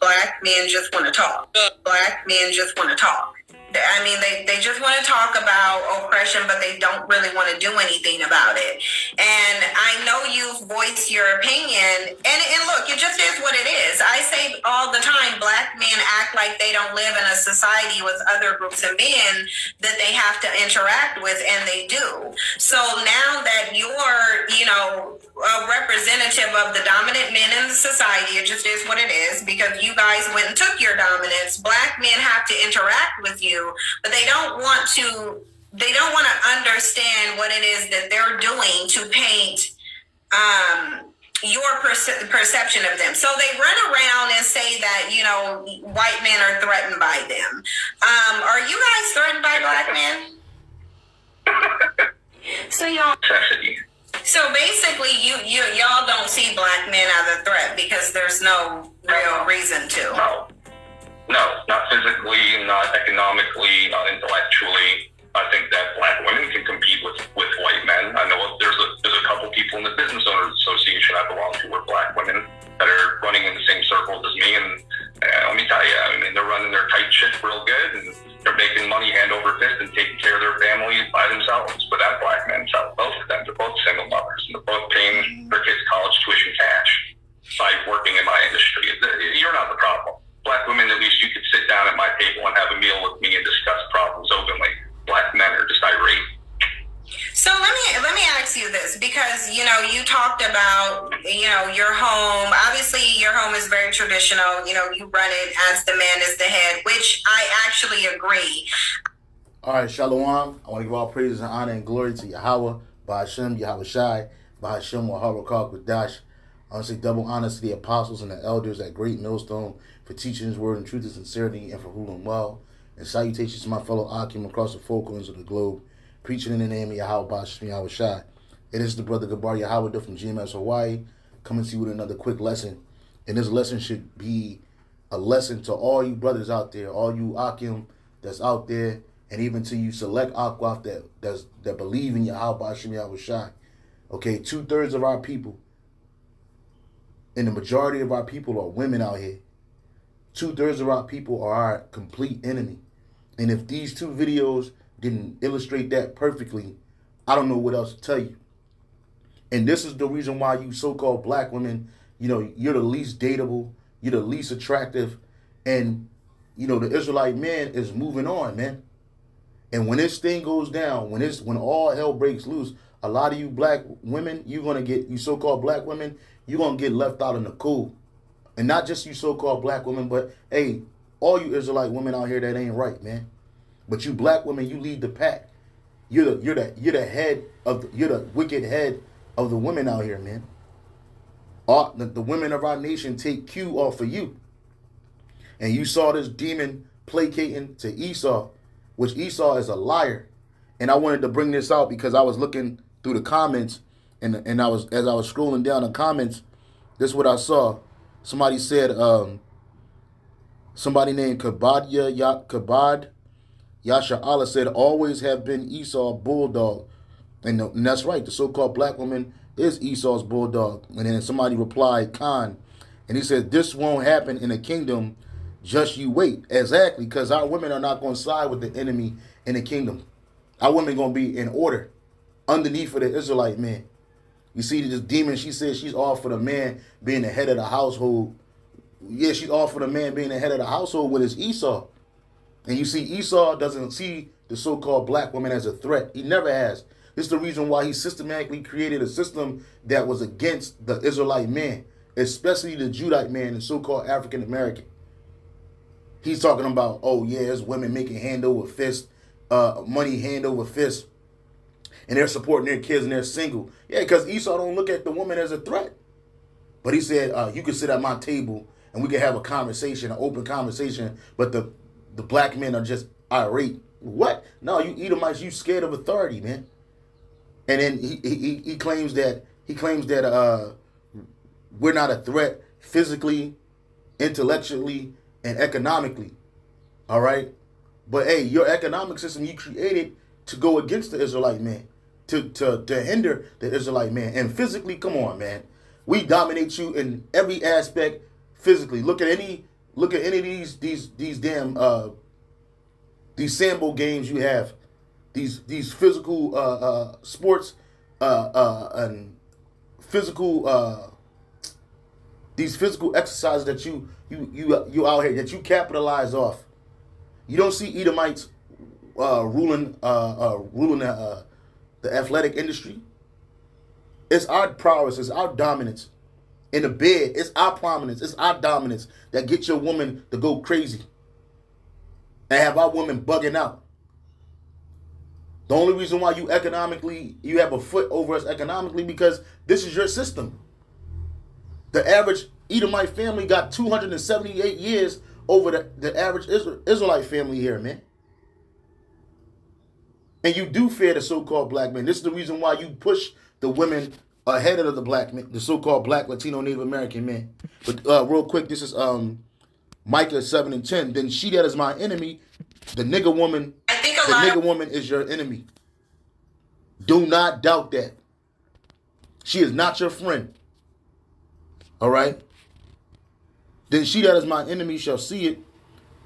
Black men just want to talk. Black men just want to talk. I mean, they just want to talk about oppression, but they don't really want to do anything about it. And I know you've voiced your opinion, and look, it just is what it is. I say all the time, Black men act like they don't live in a society with other groups of men that they have to interact with, and they do. So now that you're, a representative of the dominant men in the society, it just is what it is, because you guys went and took your dominance. Black men have to interact with you, but they don't want to understand what it is that they're doing to paint your perception of them. So they run around and say that, white men are threatened by them. Are you guys threatened by Black men? So basically, y'all don't see Black men as a threat because there's no real reason to. No, not physically, not economically, not intellectually. I think that Black women can compete with white men. I know there's a couple people in the Business Owners Association I belong to who are Black women that are running in the same circles as me, and let me tell you, I mean, they're running their tight ship real good, and they're making money hand over fist and taking care of their families by themselves without Black men. So both of them, they're both single mothers, and they're both paying their kids' college tuition cash by working in my industry. You're not the problem. Black women, at least you could sit down at my table and have a meal with me and discuss problems openly. Black men are just irate. So let me ask you this, because you talked about your home. Obviously, your home is very traditional. You run it as the man is the head, which I actually agree. All right, Shalom. I want to give all praises and honor and glory to Yahweh, Ba'ashem, Yahweh Shai, Ba'ashem, Waharakah, Qudash. I want to say double honors to the apostles and the elders at Great Millstone for teaching his word in truth and sincerity and for ruling well. And salutations to my fellow Akim across the four corners of the globe, preaching in the name of Yahweh Ba'ashem Yahweh Shai. It is the brother Gabar Yahweh from GMS Hawaii coming to you with another quick lesson. And this lesson should be a lesson to all you brothers out there, all you Akim that's out there, and even to you select Akwaf that believe in Yahweh Ba'ashem Yahweh Shai. Okay, 2/3 of our people, and the majority of our people are women out here. 2/3 of our people are our complete enemy. And if these two videos didn't illustrate that perfectly, I don't know what else to tell you. And this is the reason why you so-called Black women, you're the least dateable, you're the least attractive, and, the Israelite man is moving on, man. And when this thing goes down, when all hell breaks loose, a lot of you Black women, you so-called Black women, you're going to get left out in the cool. And not just you so-called Black women, but, hey, all you Israelite women out here that ain't right, man. But you Black women, you lead the pack. You're the wicked head of the women out here, man. The women of our nation take cue off of you. And you saw this demon placating to Esau, which Esau is a liar. And I wanted to bring this out because I was looking through the comments, and as I was scrolling down the comments, this is what I saw. Somebody said, somebody named Kabad Yasha Allah said, always have been Esau bulldog. And that's right. The so-called Black woman is Esau's bulldog. And then somebody replied, Khan. And he said, this won't happen in a kingdom. Just you wait. Exactly. Because our women are not going to side with the enemy in the kingdom. Our women going to be in order underneath of the Israelite man. You see this demon, she says she's all for the man being the head of the household. Yeah, she's all for the man being the head of the household with his Esau. And you see, Esau doesn't see the so-called Black woman as a threat. He never has. This is the reason why he systematically created a system that was against the Israelite man, especially the Judite man, the so-called African American. He's talking about, oh yeah, there's women making hand over fist, money hand over fist, and they're supporting their kids and they're single. Yeah, because Esau don't look at the woman as a threat. But he said, you can sit at my table and we can have a conversation, an open conversation, but the Black men are just irate. What? No, you Edomites, you scared of authority, man. And then he claims that we're not a threat physically, intellectually, and economically. All right? But hey, your economic system you created to go against the Israelite man, to hinder the Israelite man. And physically, come on, man. We dominate you in every aspect physically. Look at Look at any of these damn these sambo games you have, these physical sports and physical these physical exercises that you out here that you capitalize off. You don't see Edomites ruling the athletic industry. It's our prowess, it's our dominance in the bed. It's our prominence, it's our dominance that gets your woman to go crazy and have our women bugging out. The only reason why you have a foot over us economically because this is your system. The average Edomite family got 278 years over the average Israelite family here, man. And you do fear the so-called black men. This is the reason why you push the women ahead of the black men, the so-called black, Latino, Native American men. But real quick, this is Micah 7:10. Then she that is my enemy, the nigger woman, nigger woman is your enemy. Do not doubt that. She is not your friend. All right? Then she that is my enemy shall see it.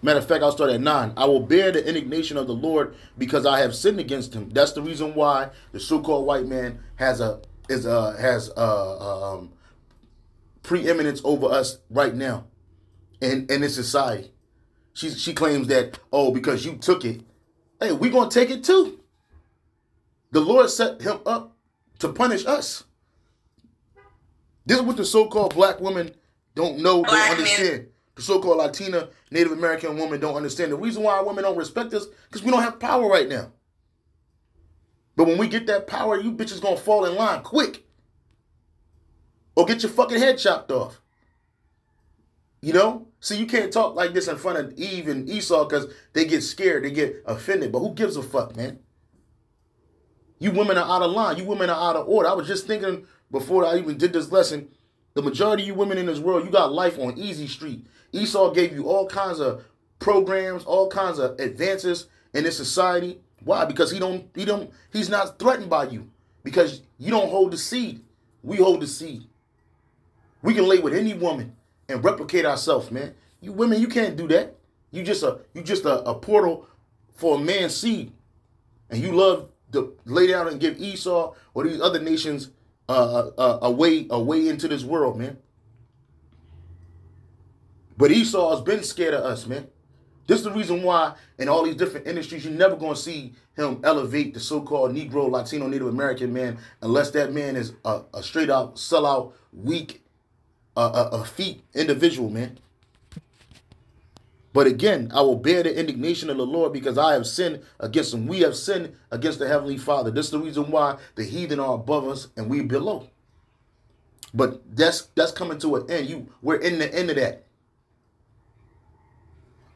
Matter of fact, I'll start at 9. I will bear the indignation of the Lord because I have sinned against him. That's the reason why the so-called white man has preeminence over us right now in this society. She claims that, oh, because you took it. Hey, we're going to take it too. The Lord set him up to punish us. This is what the so-called black women don't know, don't understand. The so-called Latina, Native American woman don't understand. The reason why our women don't respect us because we don't have power right now. But when we get that power, you bitches gonna fall in line quick. Or get your fucking head chopped off. You know? See, you can't talk like this in front of Eve and Esau because they get scared, they get offended. But who gives a fuck, man? You women are out of line. You women are out of order. I was just thinking before I even did this lesson, the majority of you women in this world, you got life on easy street. Esau gave you all kinds of programs, all kinds of advances in this society. Why? Because he's not threatened by you. Because you don't hold the seed. We hold the seed. We can lay with any woman and replicate ourselves, man. You women, you can't do that. You just a portal for a man's seed. And you love to lay down and give Esau or these other nations a way into this world, man. But Esau has been scared of us, man. This is the reason why in all these different industries, you're never going to see him elevate the so-called Negro, Latino, Native American man unless that man is a straight-out, sellout, weak, effete individual, man. But again, I will bear the indignation of the Lord because I have sinned against him. We have sinned against the Heavenly Father. This is the reason why the heathen are above us and we below. But that's coming to an end. We're in the end of that.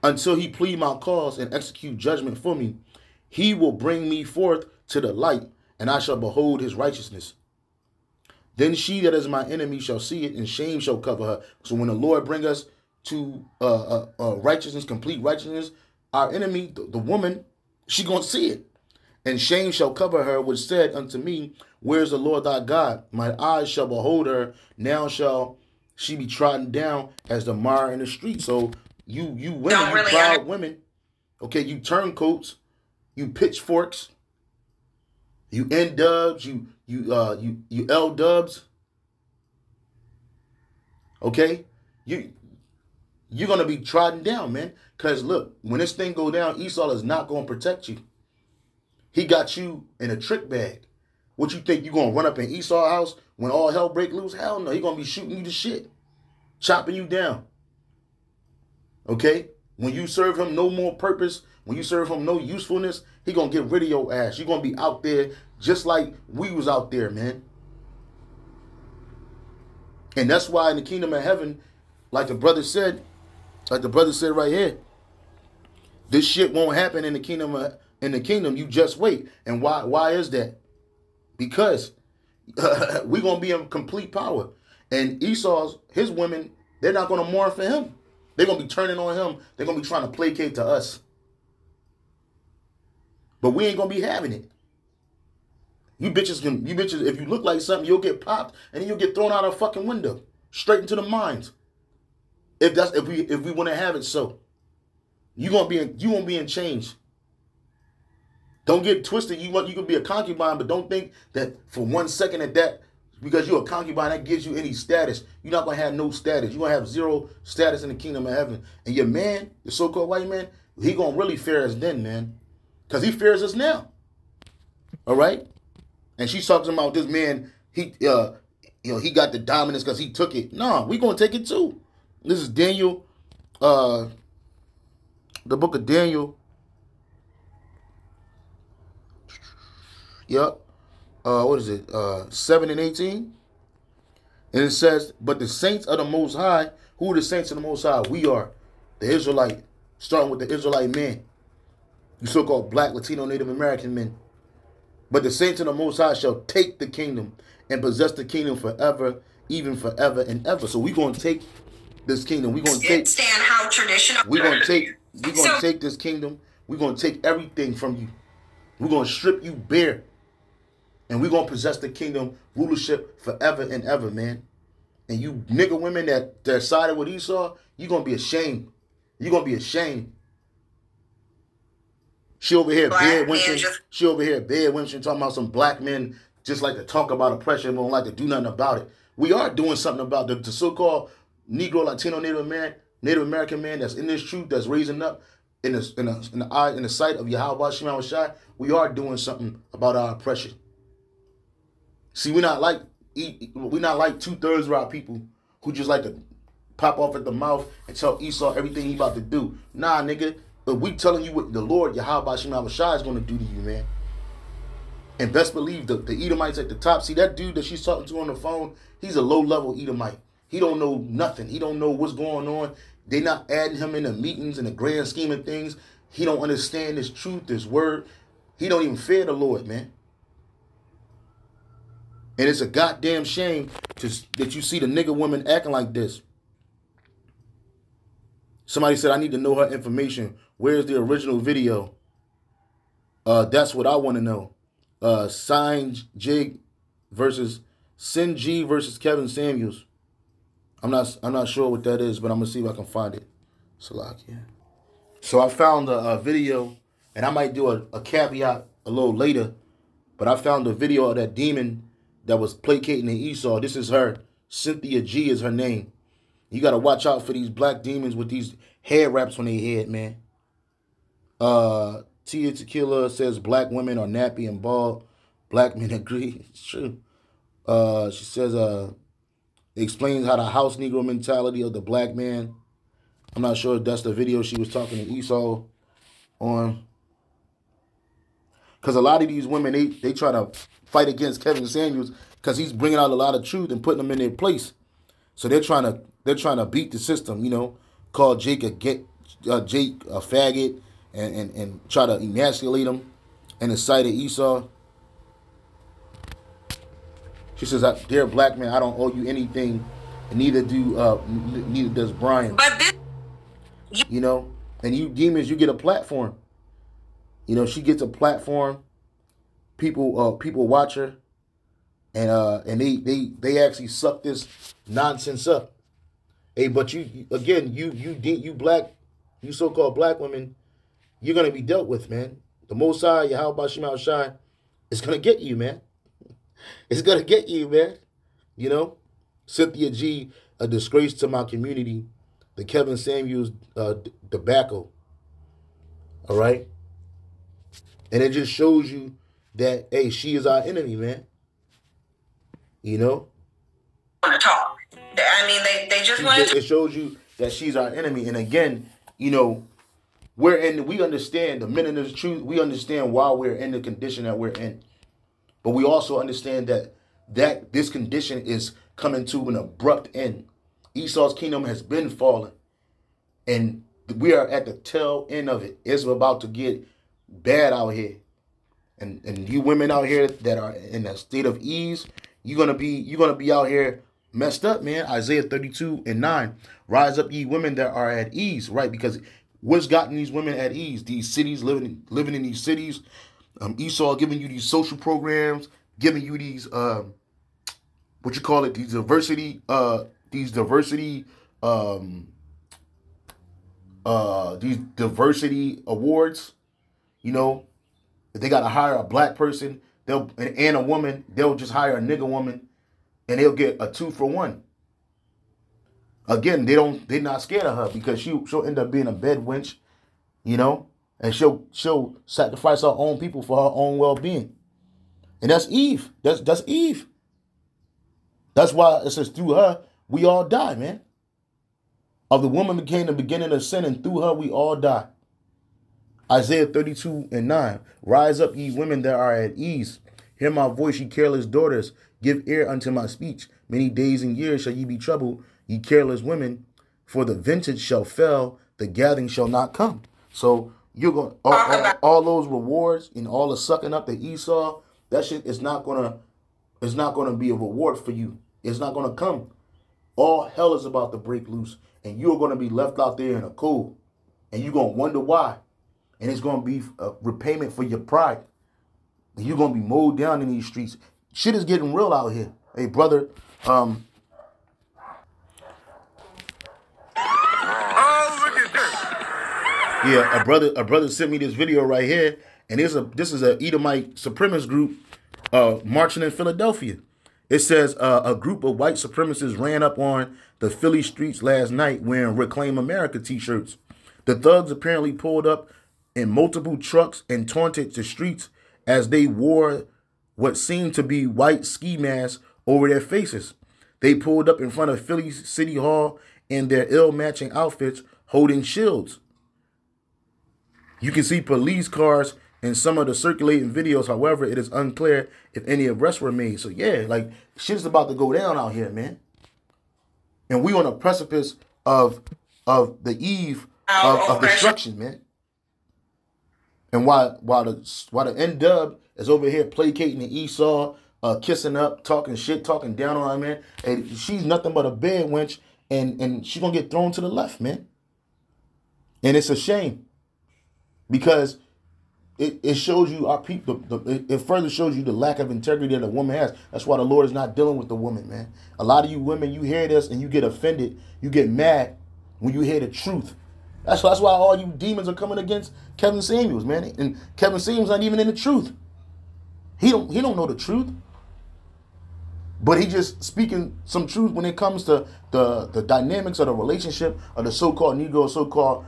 Until he plead my cause and execute judgment for me, he will bring me forth to the light, and I shall behold his righteousness. Then she that is my enemy shall see it, and shame shall cover her. So when the Lord bring us to righteousness, complete righteousness, our enemy, the woman, she gonna see it. And shame shall cover her, which said unto me, where is the Lord thy God? My eyes shall behold her. Now shall she be trodden down as the mire in the street. So you women, you proud women, okay, you turncoats, you pitchforks, you N-dubs, you L-dubs, okay? You're going to be trodden down, man. Because look, when this thing go down, Esau is not going to protect you. He got you in a trick bag. What you think, you going to run up in Esau's house when all hell break loose? Hell no, he going to be shooting you to shit, chopping you down. Okay? When you serve him no more purpose, when you serve him no usefulness, he going to get rid of your ass. You're going to be out there just like we was out there, man. And that's why in the kingdom of heaven, like the brother said right here, this shit won't happen in the kingdom. In the kingdom, you just wait. And why is that? Because we're going to be in complete power. And his women, they're not going to mourn for him. They're going to be turning on him. They're going to be trying to placate to us. But we ain't going to be having it. You bitches, if you look like something, you'll get popped and then you'll get thrown out a fucking window. Straight into the mines. if we want to have it so. You won't be in change. Don't get twisted. You can be a concubine, but don't think that for 1 second that because you're a concubine that gives you any status. You're not gonna have no status. You're gonna have zero status in the kingdom of heaven. And your man, the so-called white man, he gonna really fear us then, man, because he fears us now. All right. And she's talking about this man. He he got the dominance because he took it. No, we gonna take it too. This is Daniel, the book of Daniel. Yep. What is it? 7 and 18. And it says, but the saints of the Most High, who are the saints of the Most High? We are the Israelite, starting with the Israelite men, you so-called black, Latino, Native American men. But the saints of the Most High shall take the kingdom and possess the kingdom forever, even forever and ever. So we're going to take this kingdom. We're going to take. Stand how traditional. We're going to take this kingdom. We're going to take everything from you. We're going to strip you bare. And we're going to possess the kingdom rulership forever and ever, man. And you nigga women that sided with Esau, you're going to be ashamed. You're going to be ashamed. She over here, Bed Winston. She over here, Bed Winston, talking about some black men just like to talk about oppression and don't like to do nothing about it. We are doing something about the so-called Negro, Latino, Native American man that's in this truth, that's raising up in the sight of Yahweh Shema Shai. We are doing something about our oppression. See, we're not like 2/3 of our people who just like to pop off at the mouth and tell Esau everything he about to do. Nah, nigga. But we telling you what the Lord Yahweh Shema Shai is going to do to you, man. And best believe the Edomites at the top. See, that dude that she's talking to on the phone, he's a low-level Edomite. He don't know nothing. He don't know what's going on. They not adding him in the meetings and the grand scheme of things. He don't understand this truth, this word. He don't even fear the Lord, man. And it's a goddamn shame that you see the nigga woman acting like this. Somebody said, I need to know her information. Where's the original video? That's what I want to know. Sin G versus Kevin Samuels. I'm not sure what that is, but I'm gonna see if I can find it. Salakia. So I found a video, and I might do a caveat a little later, but I found a video of that demon that was placating to Esau. This is her. Cynthia G is her name. You got to watch out for these black demons with these hair wraps on their head, man. Tia Tequila says black women are nappy and bald. Black men agree. It's true. She says explains how the house Negro mentality of the black man. I'm not sure if that's the video she was talking to Esau on. Because a lot of these women, they try to fight against Kevin Samuels because he's bringing out a lot of truth and putting them in their place. So they're trying to beat the system, call Jake a faggot and try to emasculate him in the sight of Esau. She says, "Dear black man, I don't owe you anything, and neither does Brian." But this, and you demons, you get a platform. She gets a platform. People watch her, and they actually suck this nonsense up. Hey, but you black, you so-called black women, you're gonna be dealt with, man. The Most High, Yahweh Shema Shai, is gonna get you, man. It's gonna get you, man. Cynthia G, a disgrace to my community. The Kevin Samuels debacle. All right. And it just shows you that, hey, she is our enemy, man. Want to talk. I mean, they just want to. It shows you that she's our enemy. And again, we understand the men of the truth. We understand why we're in the condition that we're in. But we also understand that this condition is coming to an abrupt end. Esau's kingdom has been fallen. And we are at the tail end of it. It's about to get bad out here. And you women out here that are in a state of ease, you're gonna be out here messed up, man. Isaiah 32:9. Rise up, ye women that are at ease, right? Because what's gotten these women at ease? These cities, living in these cities. Esau giving you these social programs, giving you these these diversity these diversity awards, you know, if they gotta hire a black person, and a woman, they'll just hire a nigga woman, and they'll get a 2-for-1. Again, they're not scared of her because she'll end up being a bed wench, you know, and she'll sacrifice her own people for her own well-being. And that's Eve. That's Eve. That's why it says through her we all die, man. Of the woman became the beginning of sin, and through her we all die. Isaiah 32:9. Rise up, ye women that are at ease. Hear my voice, ye careless daughters. Give ear unto my speech. Many days and years shall ye be troubled, ye careless women. For the vintage shall fail, the gathering shall not come. So you're going all those rewards and all the sucking up the Esau. That shit is not gonna be a reward for you. It's not gonna come. All hell is about to break loose, and you're gonna be left out there in a cold, and you're gonna wonder why. And it's going to be a repayment for your pride. And you're going to be mowed down in these streets. Shit is getting real out here. Hey, brother. Oh, look at this. Yeah, a brother sent me this video right here. And this is a Edomite supremacist group marching in Philadelphia. It says a group of white supremacists ran up on the Philly streets last night wearing Reclaim America t-shirts. The thugs apparently pulled up in multiple trucks and taunted the streets as they wore what seemed to be white ski masks over their faces. They pulled up in front of Philly City Hall in their ill-matching outfits holding shields. You can see police cars in some of the circulating videos. However, it is unclear if any arrests were made. So yeah, like shit's about to go down out here, man. And we on a precipice of the eve of destruction, man. And while the N-Dub is over here placating the Esau, kissing up, talking shit, talking down on her, man, and she's nothing but a bed wench, and she's gonna get thrown to the left, man. And it's a shame because it shows you our people. It further shows you the lack of integrity that a woman has. That's why the Lord is not dealing with the woman, man. A lot of you women, you hear this and you get offended, you get mad when you hear the truth. That's why all you demons are coming against Kevin Samuels, man. And Kevin Samuels not even in the truth. He don't know the truth. But he just speaking some truth when it comes to the dynamics of the relationship of the so-called Negro, so-called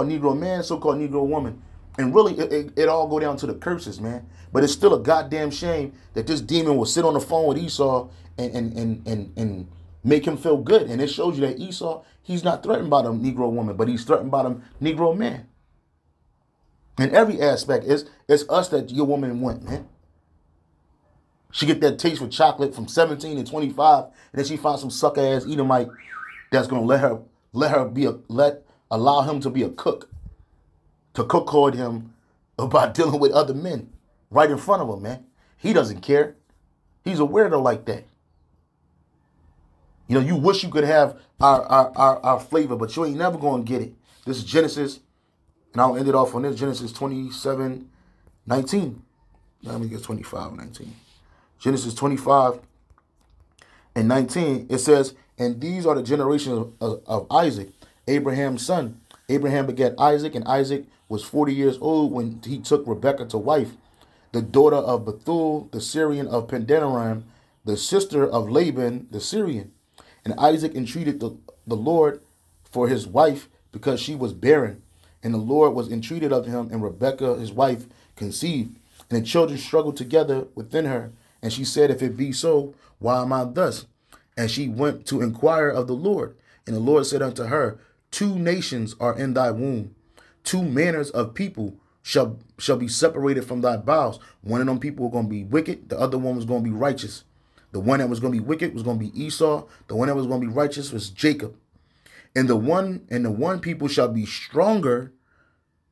Negro man, so-called Negro woman. And really, it all go down to the curses, man. But it's still a goddamn shame that this demon will sit on the phone with Esau and make him feel good. And it shows you that Esau, he's not threatened by the Negro woman, but he's threatened by the Negro man. In every aspect, it's us that your woman want, man. She get that taste for chocolate from 17 to 25, and then she finds some sucker ass Edomite that's gonna allow him to be a cook, to cuckold him about dealing with other men right in front of him, man. He doesn't care. He's a weirdo like that. You know, you wish you could have our flavor, but you ain't never gonna get it. This is Genesis, and I'll end it off on this, Genesis 27:19. Let me get 25:19. Genesis 25:19. It says, and these are the generations of Isaac, Abraham's son. Abraham begat Isaac, and Isaac was 40 years old when he took Rebekah to wife, the daughter of Bethuel, the Syrian of Padanaram, the sister of Laban, the Syrian. And Isaac entreated the Lord for his wife because she was barren. And the Lord was entreated of him, and Rebekah, his wife, conceived. And the children struggled together within her. And she said, if it be so, why am I thus? And she went to inquire of the Lord. And the Lord said unto her, 2 nations are in thy womb. 2 manners of people shall be separated from thy bowels. One of them people are going to be wicked. The other one was going to be righteous. The one that was going to be wicked was going to be Esau. The one that was going to be righteous was Jacob. And the one people shall be stronger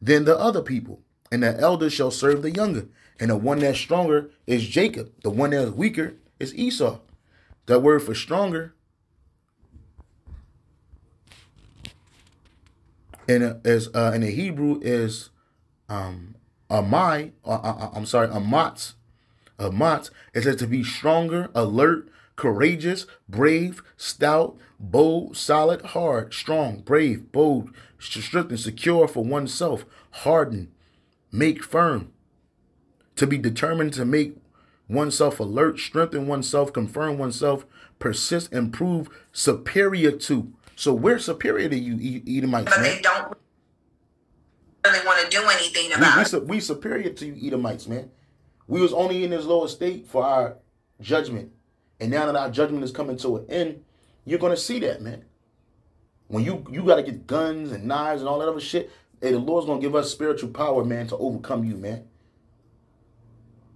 than the other people. And the elder shall serve the younger. And the one that's stronger is Jacob. The one that's weaker is Esau. That word for stronger in the Hebrew is amatz. It says to be stronger, alert, courageous, brave, stout, bold, solid, hard, strong, brave, bold, strengthened, secure for oneself, hardened, make firm, to be determined, to make oneself alert, strengthen oneself, confirm oneself, persist, improve, superior to. So we're superior to you, Edomites, but man. they don't really want to do anything about it. We superior to you, Edomites, man. We was only in this lower state for our judgment. And now that our judgment is coming to an end, you're going to see that, man. When you got to get guns and knives and all that other shit, hey, the Lord's going to give us spiritual power, man, to overcome you, man.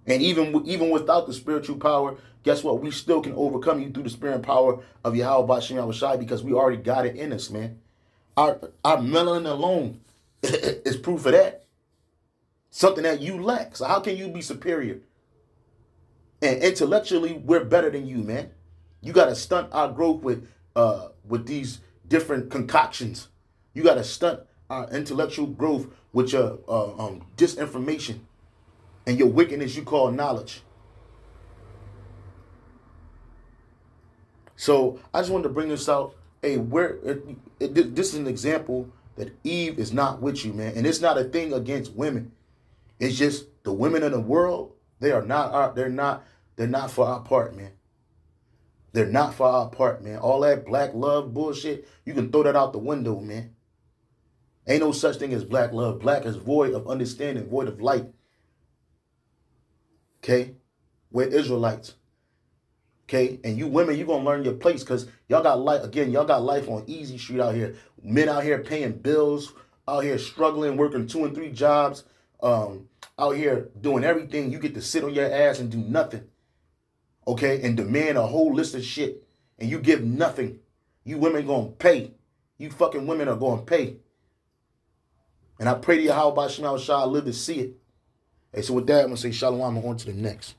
And even without the spiritual power, guess what? We still can overcome you through the spirit and power of Yahweh Ba'Shem Yahushai, because we already got it in us, man. Our melanin alone is proof of that. Something that you lack. So how can you be superior? And intellectually, we're better than you, man. You got to stunt our growth with these different concoctions. You got to stunt our intellectual growth with your disinformation and your wickedness you call knowledge. So I just wanted to bring this out. Hey, this is an example that Eve is not with you, man. And it's not a thing against women. It's just the women in the world, they're not for our part, man. They're not for our part, man. All that black love bullshit, you can throw that out the window, man. Ain't no such thing as black love. Black is void of understanding, void of light. Okay? We're Israelites. Okay? And you women, you're going to learn your place, because y'all got life, again, y'all got life on easy street out here. Men out here paying bills, out here struggling, working 2 and 3 jobs, out here doing everything. You get to sit on your ass and do nothing. Okay? And demand a whole list of shit. And you give nothing. You women going to pay. You fucking women are going to pay. And I pray to Yahweh Ba'Shem Yahushua live to see it. Hey, so with that, I'm going to say shalom. I'm on to the next.